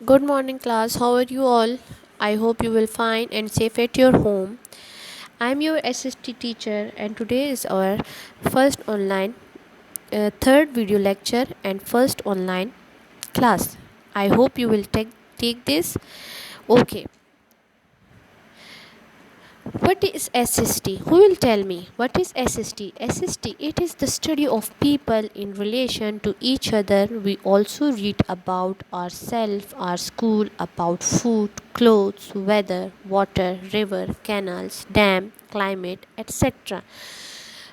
Good morning, class. How are you all? I hope you will fine and safe at your home. I'm your SST teacher, and today is our first online, third video lecture, and first online class. I hope you will take this. Okay. What is SST? Who will tell me what is SST? SST, it is the study of people in relation to each other. We also read about ourselves, our school, about food, clothes, weather, water, river, canals, dam, climate, etc.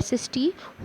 SST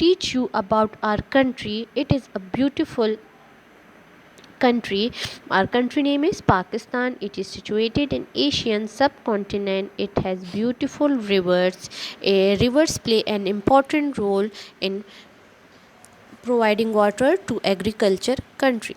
teach you about our country, it is a beautiful country. Our country name is Pakistan. It is situated in Asian subcontinent. It has beautiful rivers. Rivers play an important role in providing water to agriculture country.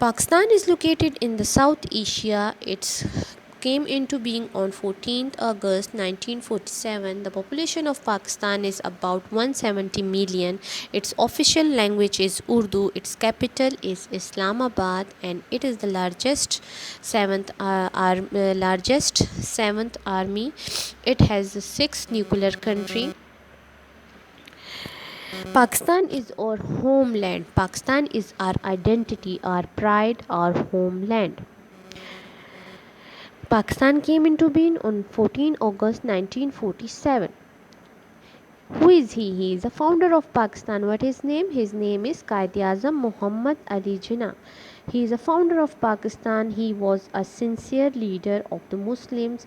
Pakistan is located in the South Asia. It's came into being on 14th August 1947. The population of Pakistan is about 170 million. Its official language is Urdu. Its capital is Islamabad, and it is the largest seventh army. It has the sixth nuclear country. Pakistan is our homeland. Pakistan is our identity, our pride, our homeland. Pakistan came into being on 14 August 1947. Who is he? He is the founder of Pakistan. What is his name? His name is Quaid-e-Azam Muhammad Ali Jinnah. He is the founder of Pakistan. He was a sincere leader of the Muslims.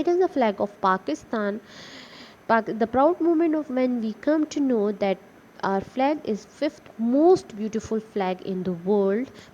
It is the flag of Pakistan. The proud moment of when we come to know that our flag is fifth most beautiful flag in the world.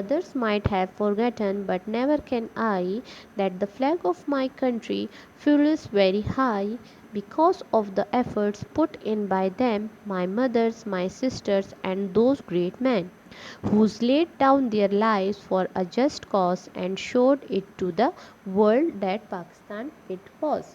Others might have forgotten but never can I that the flag of my country flies very high because of the efforts put in by them, my mothers, my sisters, and those great men who laid down their lives for a just cause and showed it to the world that Pakistan it was.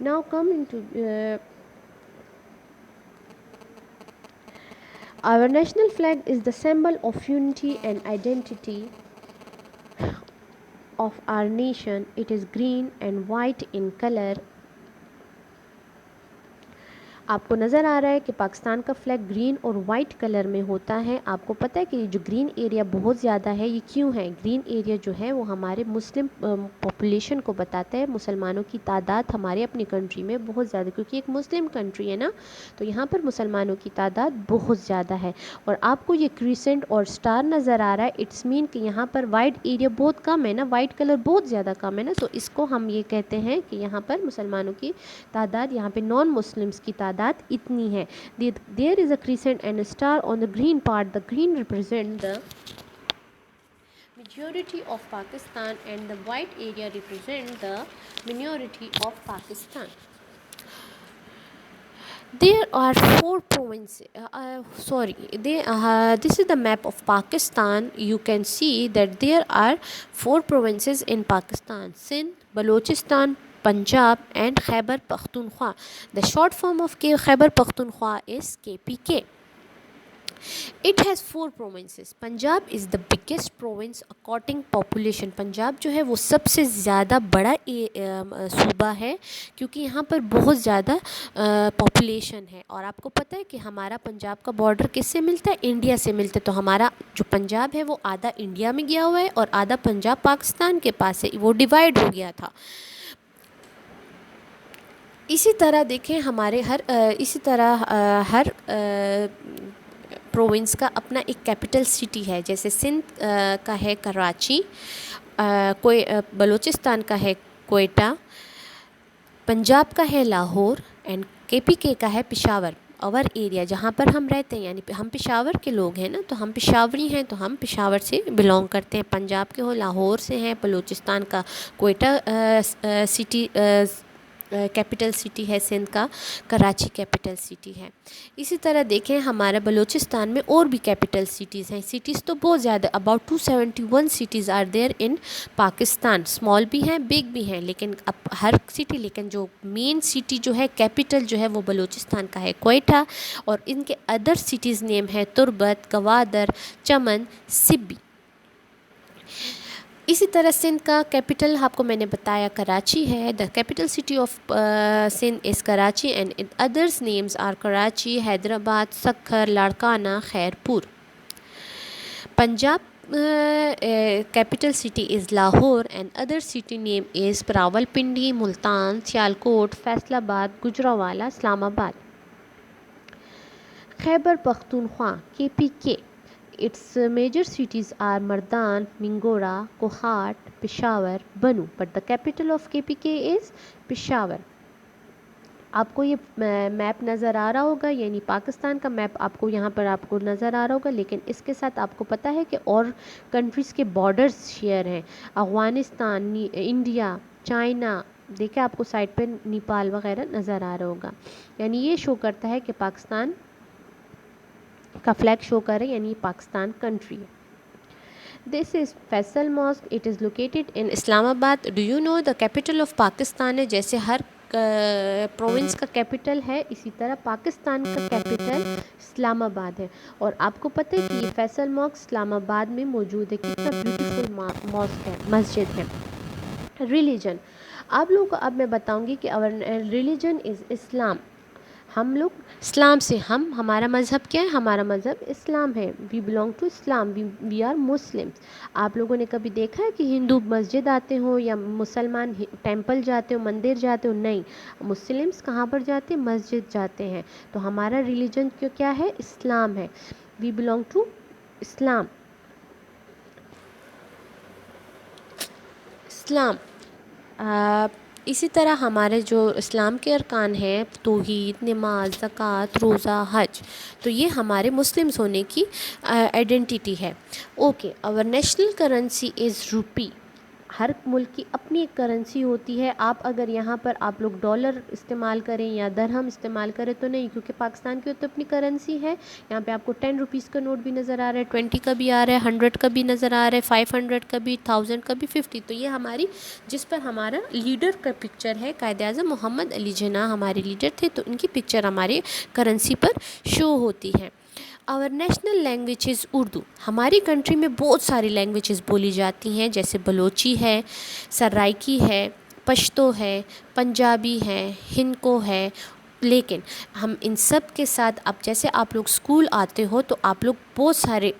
Now come into our national flag is the symbol of unity and identity of our nation, it is green and white in color. آپ کو نظر آ رہا ہے کہ پاکستان کا flag green اور white colour میں ہوتا ہے. آپ کو پتہ ہے کہ یہ جو گرین ایریا بہت زیادہ ہے یہ کیوں ہے؟ گرین ایریا جو ہے وہ ہمارے مسلم پاپولیشن کو بتاتا ہے. مسلمانوں کی تعداد ہمارے اپنی کنٹری میں بہت زیادہ، کیونکہ ایک مسلم کنٹری ہے نا، تو یہاں پر مسلمانوں کی تعداد بہت زیادہ ہے. اور آپ کو یہ کریسنٹ اور سٹار نظر آ رہا ہے، اٹس مین کہ یہاں پر وائٹ ایریا بہت کم ہے نا، وائٹ کلر بہت زیادہ کم ہے نا، تو اس کو ہم یہ کہتے ہیں کہ یہاں پر مسلمانوں کی تعداد، یہاں پہ نان مسلمس کی تعداد اتنی ہے. There is a crescent and a star on the green part. The green represent the majority of Pakistan and the white area represent the minority of Pakistan. There are 4 provinces. This is the map of Pakistan. You can see that there are 4 provinces in Pakistan: Sindh, Balochistan, Punjab and Khyber Pakhtunkhwa. The short form of Khyber Pakhtunkhwa is KPK. It has 4 provinces. Punjab is the biggest province according population. Punjab جو ہے وہ سب سے زیادہ بڑا صوبہ ہے، کیونکہ یہاں پر بہت زیادہ پاپولیشن ہے. اور آپ کو پتہ ہے کہ ہمارا پنجاب کا بارڈر کس سے ملتا ہے؟ انڈیا سے ملتا ہے. تو ہمارا جو پنجاب ہے وہ آدھا انڈیا میں گیا ہوا ہے اور آدھا پنجاب پاکستان کے پاس ہے، وہ ڈیوائڈ ہو گیا تھا. اسی طرح دیکھیں ہمارے ہر پروونس کا اپنا ایک کیپٹل سٹی ہے. جیسے سندھ کا ہے کراچی، بلوچستان کا ہے کوئٹہ، پنجاب کا ہے لاہور اینڈ KPK کا ہے پشاور. اور ایریا جہاں پر ہم رہتے ہیں، یعنی ہم پشاور کے لوگ ہیں نا، تو ہم پشاوری ہیں، تو ہم پشاور سے بلونگ کرتے ہیں. پنجاب کے ہو لاہور سے ہیں، بلوچستان کا کوئٹہ سٹی کیپٹل سٹی ہے، سندھ کا کراچی کیپٹل سٹی ہے. اسی طرح دیکھیں ہمارا بلوچستان میں اور بھی کیپٹل سٹیز ہیں. سٹیز تو بہت زیادہ، about 271 cities are there in Pakistan. Small بھی ہیں، بگ بھی ہیں، لیکن اب ہر سٹی، لیکن جو مین سٹی جو ہے کیپٹل جو ہے وہ بلوچستان کا ہے کوئٹہ. اور ان کے ادر سٹیز نیم ہے تربت، گوادر، چمن، سبی. اسی طرح سندھ کا کیپٹل آپ کو میں نے بتایا کراچی ہے. The capital city of Sindh is Karachi and others names are Karachi, Hyderabad, Sukkur, Larkana, Khairpur. Punjab capital city is Lahore and other city name is Rawalpindi, Multan, Sialkot, Faisalabad, Gujranwala, Islamabad. Khyber Pakhtunkhwa KPK, its major cities are Mardan, Mingora, Kohat, Peshawar, Banu, but the capital of KPK is Peshawar. آپ کو یہ map نظر آ رہا ہوگا، یعنی پاکستان کا map آپ کو یہاں پر آپ کو نظر آ رہا ہوگا، لیکن اس کے ساتھ آپ کو پتہ ہے کہ اور کنٹریز کے بارڈرز شیئر ہیں. افغانستان، انڈیا، چائنا، دیکھیں آپ کو سائڈ پہ نیپال وغیرہ نظر آ رہا ہوگا. یعنی یہ شو کرتا ہے کہ پاکستان کا فلیگ شو کرے، یعنی پاکستان کنٹری ہے. This is Faisal Mosque. It is located in Islamabad. Do you know the capital of Pakistan ہے؟ جیسے ہر پروونس کا کیپٹل ہے، اسی طرح پاکستان کا کیپٹل اسلام آباد ہے. اور آپ کو پتہ ہے کہ یہ فیصل ماسک اسلام آباد میں موجود ہے. کتنا بیوٹیفل ماسک ہے، مسجد ہے. ریلیجن، آپ لوگوں کو اب میں بتاؤں گی کہ ریلیجن از اسلام. ہم لوگ اسلام سے ہمارا مذہب کیا ہے؟ ہمارا مذہب اسلام ہے. We belong to Islam, we are Muslims. آپ لوگوں نے کبھی دیکھا ہے کہ ہندو مسجد آتے ہوں یا مسلمان ٹیمپل جاتے ہوں، مندر جاتے ہوں؟ نہیں، مسلمس کہاں پر جاتے ہیں؟ مسجد جاتے ہیں. تو ہمارا ریلیجن کیا ہے؟ اسلام ہے. وی بلانگ ٹو اسلام. اسی طرح ہمارے جو اسلام کے ارکان ہیں، توحید، نماز، زکوٰۃ، روزہ، حج، تو یہ ہمارے مسلمس ہونے کی آئیڈینٹی ہے. اوکے، اور نیشنل کرنسی از روپی. ہر ملک کی اپنی ایک کرنسی ہوتی ہے. آپ اگر یہاں پر آپ لوگ ڈالر استعمال کریں یا درہم استعمال کریں تو نہیں، کیونکہ پاکستان کی تو اپنی کرنسی ہے. یہاں پہ آپ کو 10 روپیز کا نوٹ بھی نظر آ رہا ہے، 20 کا بھی آ رہا ہے، 100 کا بھی نظر آ رہا ہے، 500 کا بھی، 1000 کا بھی، 50. تو یہ ہماری جس پر ہمارا لیڈر کا پکچر ہے، قائد اعظم محمد علی جناح ہمارے لیڈر تھے، تو ان کی پکچر ہمارے کرنسی پر شو ہوتی ہے. آور نیشنل لینگویج از اردو. ہماری کنٹری میں بہت ساری لینگویجز بولی جاتی ہیں، جیسے بلوچی ہے، سرائکی ہے، پشتو ہے، پنجابی ہے، ہندکو ہے. لیکن ہم ان سب کے ساتھ، اب جیسے آپ لوگ اسکول آتے ہو تو آپ لوگ بہت سارے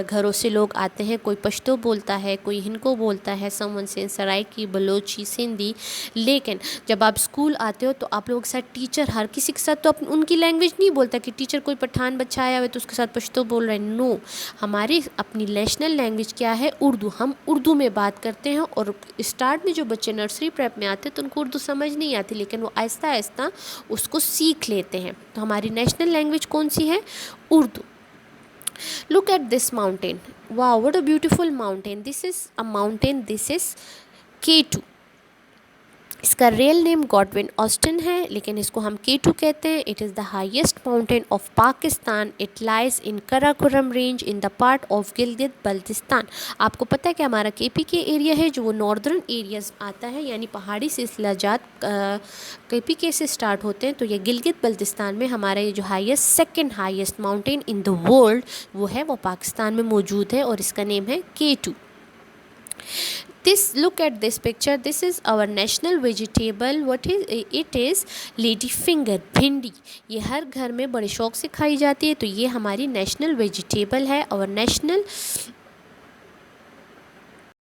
گھروں سے لوگ آتے ہیں، کوئی پشتو بولتا ہے، کوئی ہندکو بولتا ہے، سمون سے سرائکی، بلوچی، سندھی. لیکن جب آپ اسکول آتے ہو تو آپ لوگوں کے ساتھ ٹیچر ہر کسی کے ساتھ تو ان کی لینگویج نہیں بولتا کہ ٹیچر کوئی پٹھان بچہ آیا ہوا ہے تو اس کے ساتھ پشتو بول رہے ہیں. نو، ہماری اپنی نیشنل لینگویج کیا ہے؟ اردو. ہم اردو میں بات کرتے ہیں، اور اسٹارٹ میں جو بچے نرسری پریپ میں آتے ہیں تو ان کو اردو سمجھ نہیں آتی، لیکن وہ آہستہ آہستہ اس کو سیکھ لیتے ہیں. تو ہماری نیشنل لینگویج کون سی ہے؟ Urdu. Look at this mountain. Wow, what a beautiful mountain. This is a mountain. This is K2. اس کا ریئل نیم گاڈون آسٹن ہے، لیکن اس کو ہم K2 کہتے ہیں. It is the highest mountain of Pakistan. It lies in Karakoram range in the part of Gilgit Baltistan. آپ کو پتہ ہے کہ ہمارا KP کے ایریا ہے جو وہ ناردرن ایریاز آتا ہے، یعنی پہاڑی سلسلہ جات KP سے سٹارٹ ہوتے ہیں. تو یہ گلگت بلتستان میں ہمارا یہ جو second highest mountain in the world وہ ہے، وہ پاکستان میں موجود ہے، اور اس کا نیم ہے K2. Look at this picture. This is our national vegetable. What is it? Is lady finger, بھنڈی. یہ ہر گھر میں بڑے شوق سے کھائی جاتی ہے. تو یہ ہماری نیشنل ویجیٹیبل ہے. اور نیشنل